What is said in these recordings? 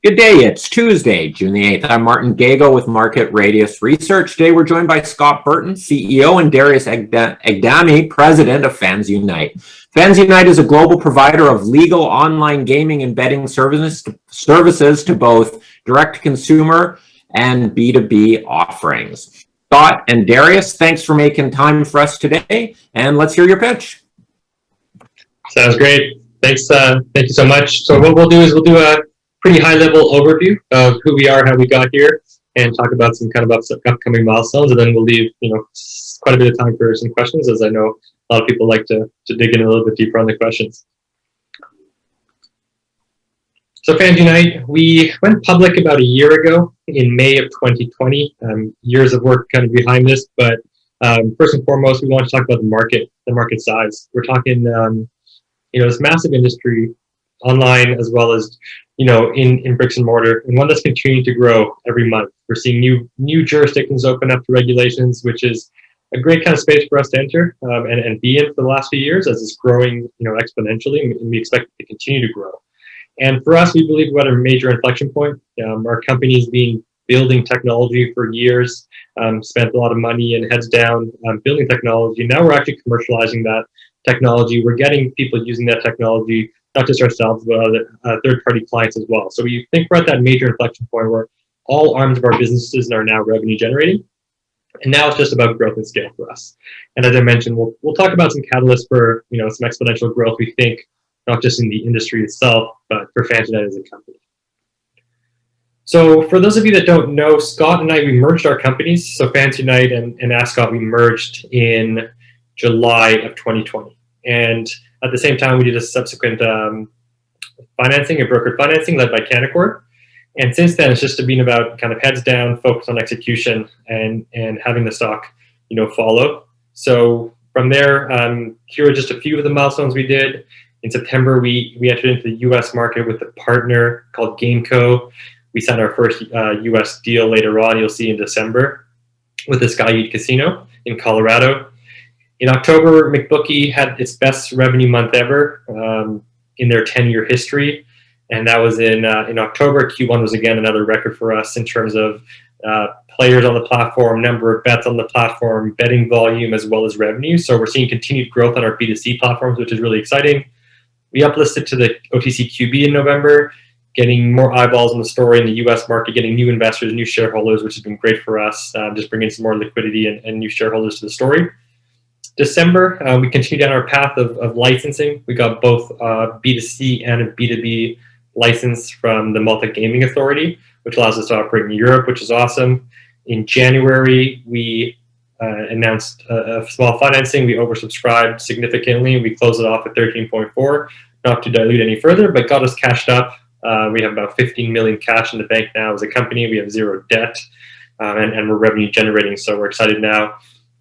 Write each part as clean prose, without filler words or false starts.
Good day, it's Tuesday, June the 8th. I'm Martin Gago with Market Radius Research. Today we're joined by Scott Burton, CEO, and Darius Eghdami, President of Fansunite. Fansunite is a global provider of legal online gaming and betting services to both direct-to-consumer and B2B offerings. Scott and Darius, thanks for making time for us today, and let's hear your pitch. Sounds great. Thanks. Thank you so much. So what we'll do is we'll do a pretty high-level overview of who we are, how we got here, and talk about some kind of upcoming milestones, and then we'll leave quite a bit of time for some questions, as I know a lot of people like to dig in a little bit deeper on the questions. So Fansunite, we went public about a year ago in May of 2020. Years of work kind of behind this, but first and foremost, we want to talk about the market size. We're talking, this massive industry, online as well as in bricks and mortar, and one that's continuing to grow every month. We're seeing new jurisdictions open up to regulations, which is a great kind of space for us to enter and be in for the last few years, as it's growing exponentially, and we expect it to continue to grow. And for us, we believe we're at a major inflection point. Our company's been building technology for years, spent a lot of money and heads down building technology. Now we're actually commercializing that technology. We're getting people using that technology, not just ourselves, but other third-party clients as well. So we think we're at that major inflection point where all arms of our businesses are now revenue generating. And now it's just about growth and scale for us. And as I mentioned, we'll talk about some catalysts for some exponential growth, we think, not just in the industry itself, but for Fansunite as a company. So for those of you that don't know, Scott and I, we merged our companies. So Fansunite and Askott, we merged in July of 2020. And at the same time, we did a subsequent financing, a brokered financing led by Canaccord. And since then, it's just been about kind of heads down, focus on execution, and having the stock, follow. So from there, here are just a few of the milestones we did. In September, we entered into the U.S. market with a partner called GameCo. We signed our first U.S. deal later on, you'll see in December, with the Skyheat Casino in Colorado. In October, McBookie had its best revenue month ever in their 10-year history, and that was in October. Q1 was again another record for us in terms of players on the platform, number of bets on the platform, betting volume, as well as revenue. So we're seeing continued growth on our B2C platforms, which is really exciting. We uplisted to the OTCQB in November, getting more eyeballs on the story in the U.S. market, getting new investors, new shareholders, which has been great for us, just bringing some more liquidity and new shareholders to the story. December, we continued down our path of licensing. We got both B2C and a B2B license from the Malta Gaming Authority, which allows us to operate in Europe, which is awesome. In January, we announced a small financing. We oversubscribed significantly. We closed it off at 13.4, not to dilute any further, but got us cashed up. We have about 15 million cash in the bank now as a company. We have zero debt, and we're revenue generating, so we're excited now.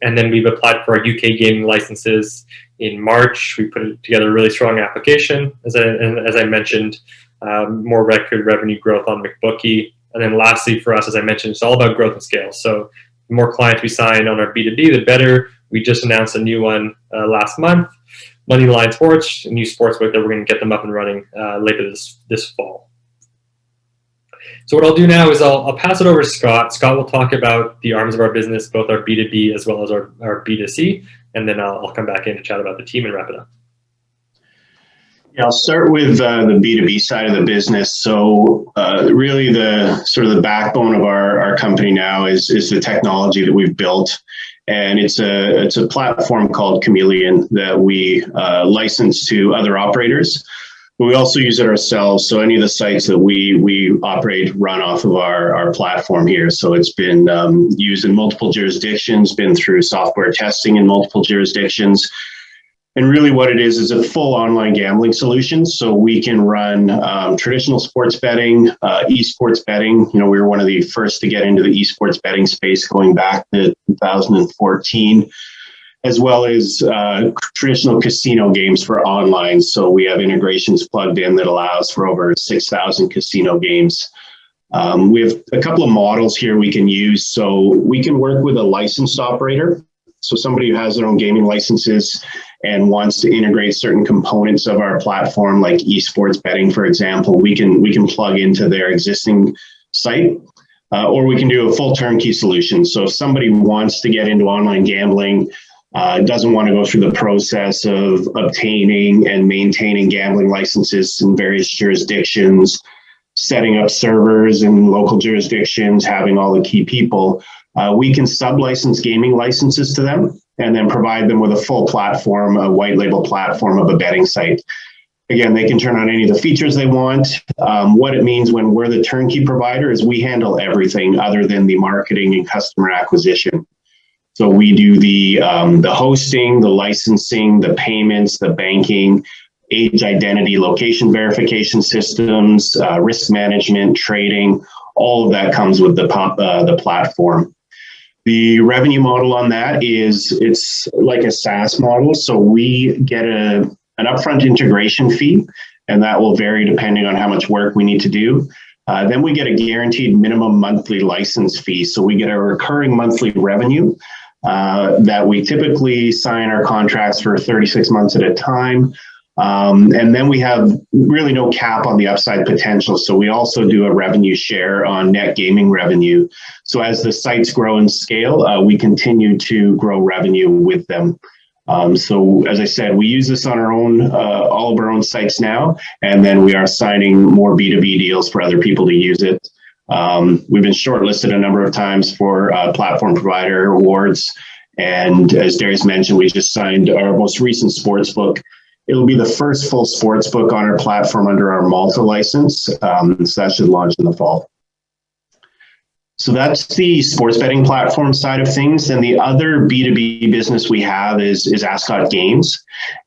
And then we've applied for our UK gaming licenses in March. We put together a really strong application, as I mentioned, more record revenue growth on McBookie. And then lastly for us, as I mentioned, it's all about growth and scale. So the more clients we sign on our B2B, the better. We just announced a new one last month, Moneyline Sports, a new sportsbook that we're going to get them up and running later this fall. So what I'll do now is I'll pass it over to Scott. Scott will talk about the arms of our business, both our B2B as well as our B2C, and then I'll come back in to chat about the team and wrap it up. Yeah, I'll start with the B2B side of the business. So really the sort of the backbone of our company now is the technology that we've built. And it's a platform called Chameleon that we license to other operators. But we also use it ourselves. So any of the sites that we operate run off of our platform here. So it's been used in multiple jurisdictions, been through software testing in multiple jurisdictions. And really what it is a full online gambling solution. So we can run traditional sports betting, esports betting. We were one of the first to get into the esports betting space going back to 2014. As well as traditional casino games for online. So we have integrations plugged in that allows for over 6,000 casino games. We have a couple of models here we can use. So we can work with a licensed operator. So somebody who has their own gaming licenses and wants to integrate certain components of our platform, like esports betting, for example, we can plug into their existing site, or we can do a full turnkey solution. So if somebody wants to get into online gambling, doesn't want to go through the process of obtaining and maintaining gambling licenses in various jurisdictions, setting up servers in local jurisdictions, having all the key people, we can sub-license gaming licenses to them and then provide them with a full platform, a white label platform of a betting site. Again, they can turn on any of the features they want. What it means when we're the turnkey provider is we handle everything other than the marketing and customer acquisition. So we do the hosting, the licensing, the payments, the banking, age identity, location verification systems, risk management, trading. All of that comes with the platform. The revenue model on that is it's like a SaaS model. So we get an upfront integration fee, and that will vary depending on how much work we need to do. Then we get a guaranteed minimum monthly license fee. So we get a recurring monthly revenue that we typically sign our contracts for 36 months at a time. And then we have really no cap on the upside potential. So we also do a revenue share on net gaming revenue. So as the sites grow and scale, we continue to grow revenue with them. So as I said, we use this on our own, all of our own sites now, and then we are signing more B2B deals for other people to use it. We've been shortlisted a number of times for platform provider awards. And as Darius mentioned, we just signed our most recent sportsbook. It'll be the first full sports book on our platform under our Malta license. So that should launch in the fall. So that's the sports betting platform side of things. And the other B2B business we have is Askott Games.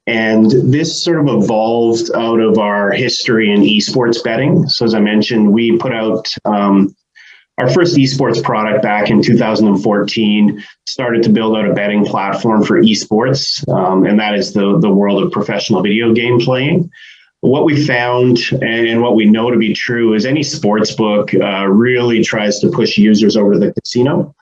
And this sort of evolved out of our history in esports betting. So as I mentioned, we put out our first esports product back in 2014, started to build out a betting platform for esports, and that is the world of professional video game playing. What we found and what we know to be true is any sports book really tries to push users over to the casino.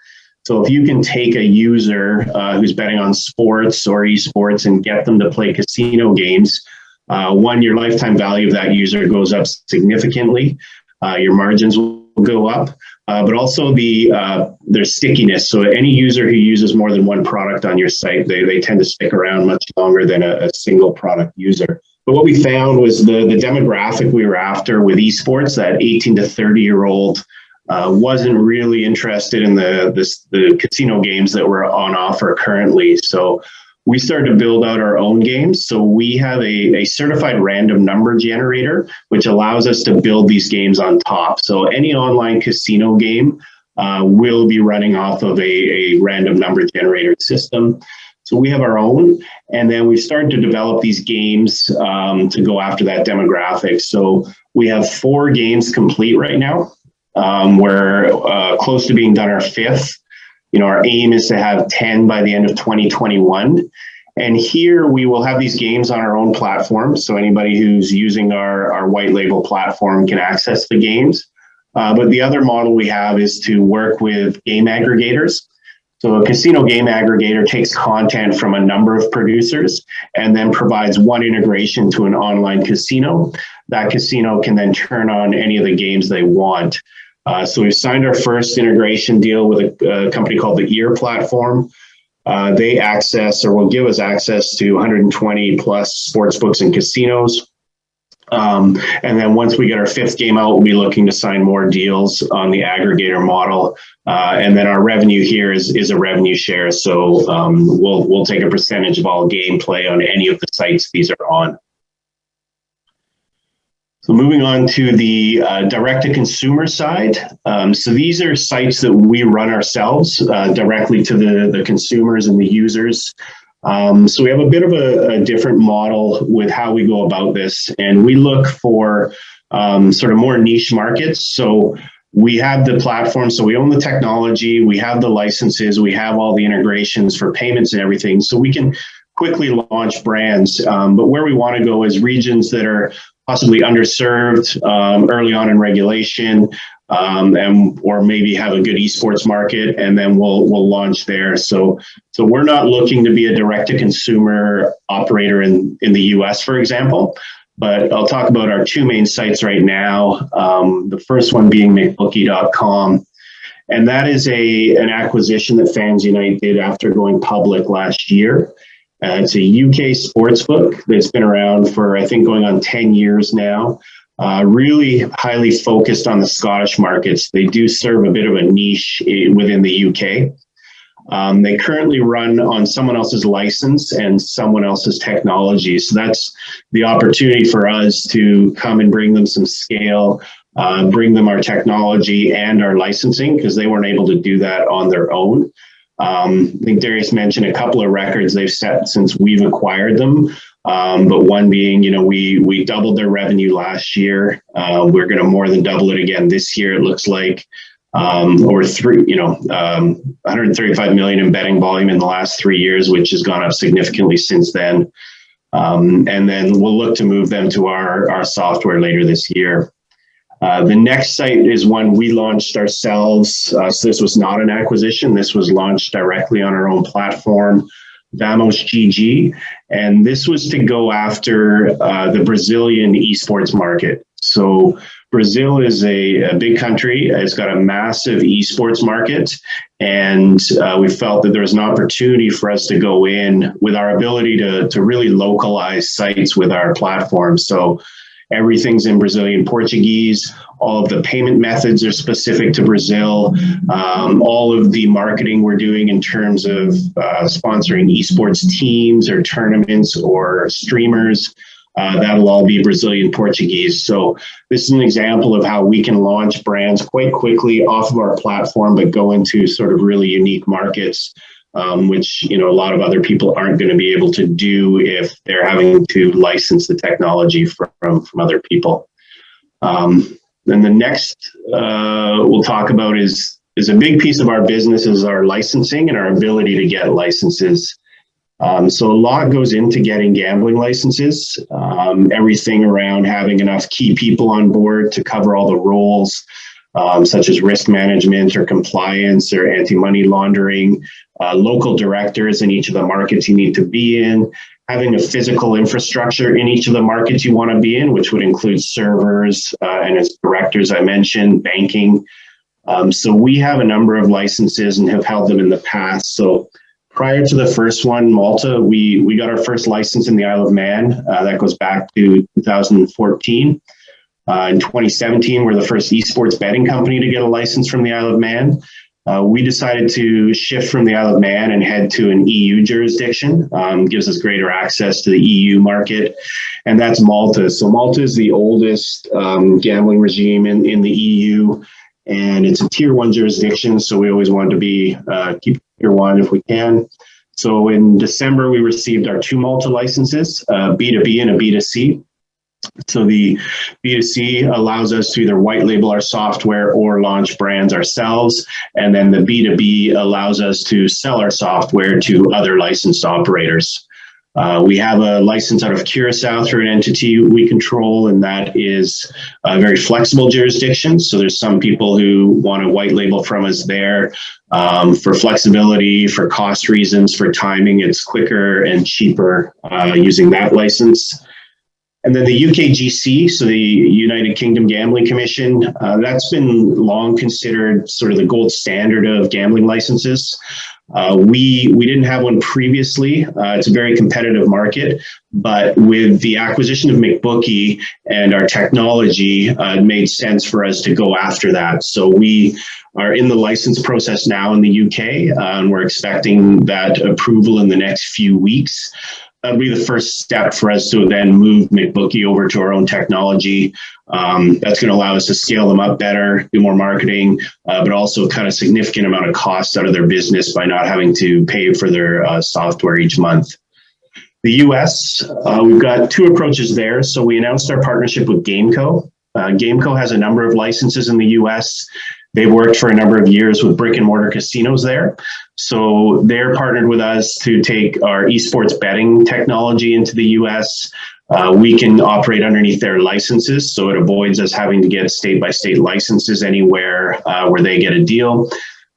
So if you can take a user who's betting on sports or esports and get them to play casino games, one, your lifetime value of that user goes up significantly. Your margins will go up. But also their stickiness. So any user who uses more than one product on your site, they tend to stick around much longer than a single product user. But what we found was the demographic we were after with esports, that 18 to 30-year-old, wasn't really interested in the casino games that were on offer currently. So we started to build out our own games. So we have a certified random number generator, which allows us to build these games on top. So any online casino game will be running off of a random number generator system. So we have our own, and then we've started to develop these games to go after that demographic. So we have 4 games complete right now. We're close to being done our 5th. You know, our aim is to have 10 by the end of 2021. And here we will have these games on our own platform. So anybody who's using our white label platform can access the games. But the other model we have is to work with game aggregators. So a casino game aggregator takes content from a number of producers and then provides one integration to an online casino. That casino can then turn on any of the games they want. So we've signed our first integration deal with a company called the EAR platform. They access or will give us access to 120 plus sports books and casinos. And then once we get our 5th game out, we'll be looking to sign more deals on the aggregator model. And then our revenue here is a revenue share. So we'll take a percentage of all gameplay on any of the sites these are on. So moving on to the direct-to-consumer side. So these are sites that we run ourselves directly to the consumers and the users. So we have a bit of a different model with how we go about this. And we look for sort of more niche markets. So we have the platform, so we own the technology, we have the licenses, we have all the integrations for payments and everything. So we can quickly launch brands. But where we want to go is regions that are possibly underserved early on in regulation, or maybe have a good esports market, and then we'll launch there. So we're not looking to be a direct-to-consumer operator in the US, for example. But I'll talk about our two main sites right now. The first one being McBookie.com. And that is an acquisition that Fansunite did after going public last year. It's a UK sportsbook that's been around for, I think, going on 10 years now. Really highly focused on the Scottish markets. They do serve a bit of a niche within the UK. They currently run on someone else's license and someone else's technology. So that's the opportunity for us to come and bring them some scale, bring them our technology and our licensing, because they weren't able to do that on their own. I think Darius mentioned a couple of records they've set since we've acquired them. But one being, we doubled their revenue last year. We're going to more than double it again this year. It looks like over 135 million in betting volume in the last 3 years, which has gone up significantly since then. And then we'll look to move them to our software later this year. The next site is one we launched ourselves. So this was not an acquisition. This was launched directly on our own platform, VAMOSGG. And this was to go after the Brazilian esports market. So Brazil is a big country. It's got a massive esports market. And we felt that there was an opportunity for us to go in with our ability to really localize sites with our platform. So everything's in Brazilian Portuguese. All of the payment methods are specific to Brazil. All of the marketing we're doing in terms of sponsoring esports teams or tournaments or streamers, that'll all be Brazilian Portuguese. So this is an example of how we can launch brands quite quickly off of our platform, but go into sort of really unique markets, which a lot of other people aren't going to be able to do if they're having to license the technology from other people. Then the next we'll talk about is a big piece of our business is our licensing and our ability to get licenses. So a lot goes into getting gambling licenses, everything around having enough key people on board to cover all the roles, such as risk management or compliance or anti-money laundering, local directors in each of the markets you need to be in, having a physical infrastructure in each of the markets you want to be in, which would include servers, and as directors I mentioned, banking. So we have a number of licenses and have held them in the past. So prior to the first one, Malta, we got our first license in the Isle of Man. That goes back to 2014. In 2017, we're the first esports betting company to get a license from the Isle of Man. We decided to shift from the Isle of Man and head to an EU jurisdiction. Gives us greater access to the EU market, and that's Malta. So Malta is the oldest gambling regime in the EU, and it's a tier 1 jurisdiction. So we always wanted to keep tier 1 if we can. So in December, we received our 2 Malta licenses, a B2B and a B2C. So the B2C allows us to either white label our software or launch brands ourselves. And then the B2B allows us to sell our software to other licensed operators. We have a license out of Curacao through an entity we control, and that is a very flexible jurisdiction. So there's some people who want to white label from us there for flexibility, for cost reasons, for timing. It's quicker and cheaper using that license. And then the UKGC, so the United Kingdom Gambling Commission, that's been long considered sort of the gold standard of gambling licenses. We didn't have one previously. It's a very competitive market, but with the acquisition of McBookie and our technology, it made sense for us to go after that. So we are in the license process now in the UK, and we're expecting that approval in the next few weeks. That'll be the first step for us to then move McBookie over to our own technology. That's going to allow us to scale them up better, do more marketing, but also cut a significant amount of costs out of their business by not having to pay for their software each month. The US, we've got 2 approaches there. So we announced our partnership with GameCo. GameCo has a number of licenses in the US. They've worked for a number of years with brick and mortar casinos there. So they're partnered with us to take our esports betting technology into the US. We can operate underneath their licenses, so it avoids us having to get state-by-state licenses anywhere where they get a deal.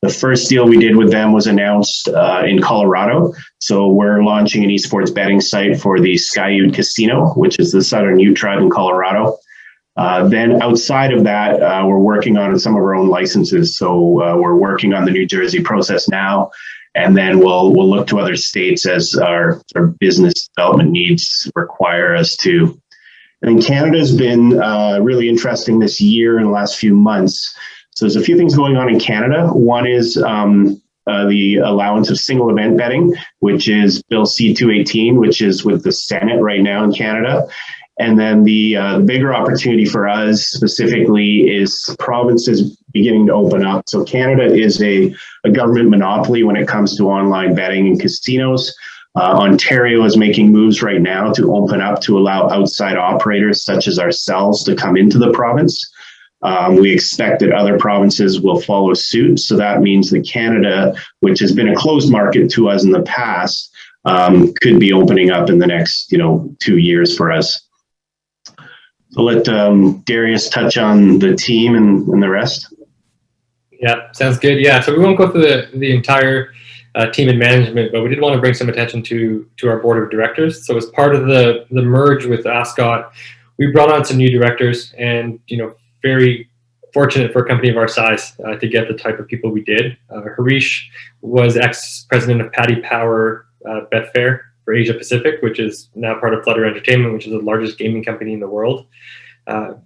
The first deal we did with them was announced in Colorado. So we're launching an esports betting site for the Sky Casino, which is the Southern Ute tribe in Colorado. Then outside of that, we're working on some of our own licenses. So we're working on the New Jersey process now, and then we'll look to other states as our business development needs require us to. And Canada's been really interesting this year in the last few months. So there's a few things going on in Canada. One is the allowance of single event betting, which is Bill C-218, which is with the Senate right now in Canada. And then the bigger opportunity for us specifically is provinces beginning to open up. So Canada is a government monopoly when it comes to online betting and casinos. Ontario is making moves right now to open up to allow outside operators such as ourselves to come into the province. We expect that other provinces will follow suit. So that means that Canada, which has been a closed market to us in the past, could be opening up in the next 2 years for us. So let Darius touch on the team and the rest. Yeah, sounds good. Yeah, so we won't go through the entire team and management, but we did want to bring some attention to our board of directors. So as part of the merge with Askott, we brought on some new directors, and very fortunate for a company of our size to get the type of people we did. Harish was ex-president of Paddy Power Betfair for Asia Pacific, which is now part of Flutter Entertainment, which is the largest gaming company in the world.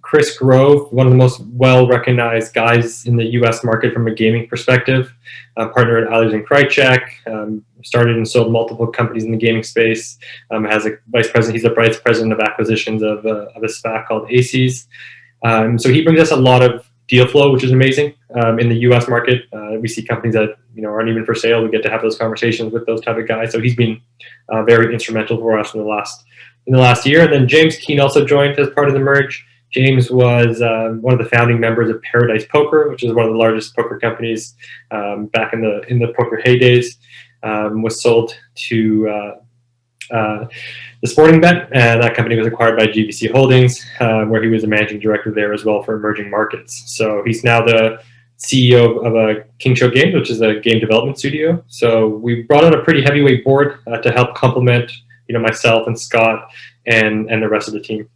Chris Grove, one of the most well-recognized guys in the U.S. market from a gaming perspective, partner at Eilers & Krejcik, started and sold multiple companies in the gaming space, has a vice president. He's the vice president of acquisitions of a SPAC called ACES. So he brings us a lot of deal flow, which is amazing. In the U.S. market, we see companies that aren't even for sale. We get to have those conversations with those type of guys. So he's been very instrumental for us in the last year. And then James Keane also joined as part of the merge. James was one of the founding members of Paradise Poker, which is one of the largest poker companies back in the poker heydays. Was sold to the Sporting Bet, and that company was acquired by GVC Holdings, where he was a managing director there as well for emerging markets. So he's now the CEO of King Show Games, which is a game development studio. So we brought on a pretty heavyweight board to help complement, myself and Scott and the rest of the team.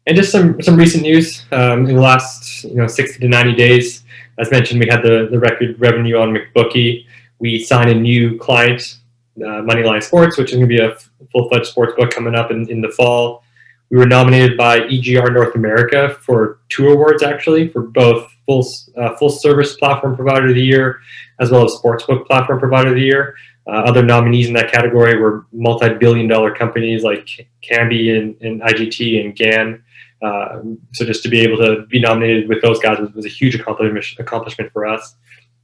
And just some recent news in the last 60 to 90 days. As mentioned, we had the record revenue on McBookie. We signed a new client, Moneyline Sports, which is going to be a full-fledged sports book coming up in the fall. We were nominated by EGR North America for 2 awards, actually, for both full-service platform provider of the year as well as sportsbook platform provider of the year. Other nominees in that category were multi-billion-dollar companies like Kambi and IGT and GAN. So just to be able to be nominated with those guys was a huge accomplishment for us.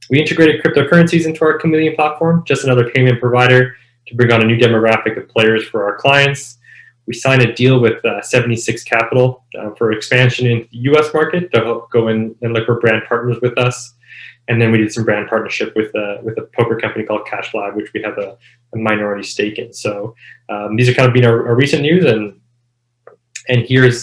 We integrated cryptocurrencies into our Chameleon platform, just another payment provider to bring on a new demographic of players for our clients. We signed a deal with 76 Capital for expansion in the U.S. market to go in and look for brand partners with us. And then we did some brand partnership with a poker company called Cash Lab, which we have a minority stake in. So these are kind of been our recent news, and here's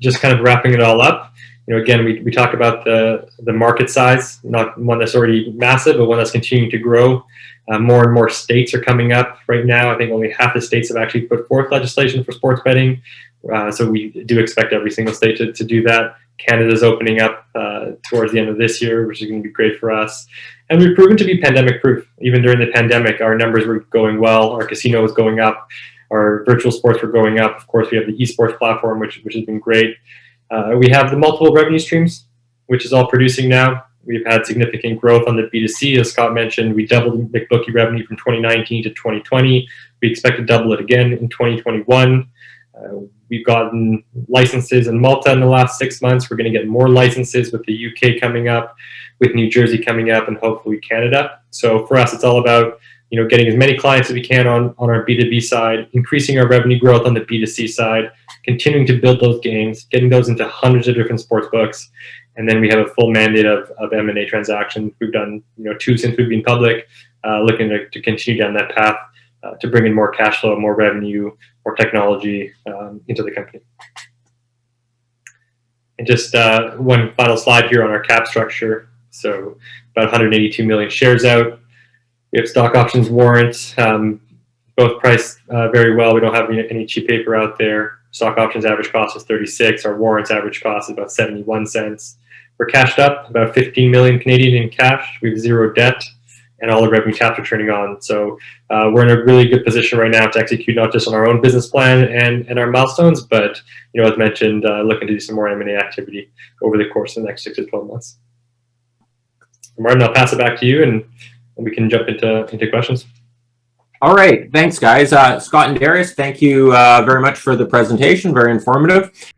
just kind of wrapping it all up. Again, we talked about the market size, not one that's already massive, but one that's continuing to grow. More and more states are coming up right now. I think only half the states have actually put forth legislation for sports betting. So we do expect every single state to do that. Canada's opening up towards the end of this year, which is going to be great for us. And we've proven to be pandemic proof. Even during the pandemic, our numbers were going well. Our casino was going up. Our virtual sports were going up. Of course, we have the esports platform, which has been great. We have the multiple revenue streams, which is all producing now. We've had significant growth on the B2C. As Scott mentioned, we doubled McBookie revenue from 2019 to 2020. We expect to double it again in 2021. We've gotten licenses in Malta in the last 6 months. We're going to get more licenses with the UK coming up, with New Jersey coming up, and hopefully Canada. So for us, it's all about getting as many clients as we can on our B2B side, increasing our revenue growth on the B2C side, continuing to build those games, getting those into hundreds of different sports books. And then we have a full mandate of M&A transactions. We've done 2 since we've been public, looking to continue down that path to bring in more cash flow, more revenue, more technology into the company. And just one final slide here on our cap structure. So about 182 million shares out. We have stock options, warrants, both priced very well. We don't have any cheap paper out there. Stock options average cost is 36. Our warrants average cost is about 71 cents. We're cashed up, about 15 million Canadian in cash. We have 0 debt, and all the revenue taps are turning on. So we're in a really good position right now to execute not just on our own business plan and our milestones, but as mentioned, looking to do some more M&A activity over the course of the next 6 to 12 months. Martin, I'll pass it back to you, and we can jump into questions. All right. Thanks, guys. Scott and Darius, thank you very much for the presentation. Very informative.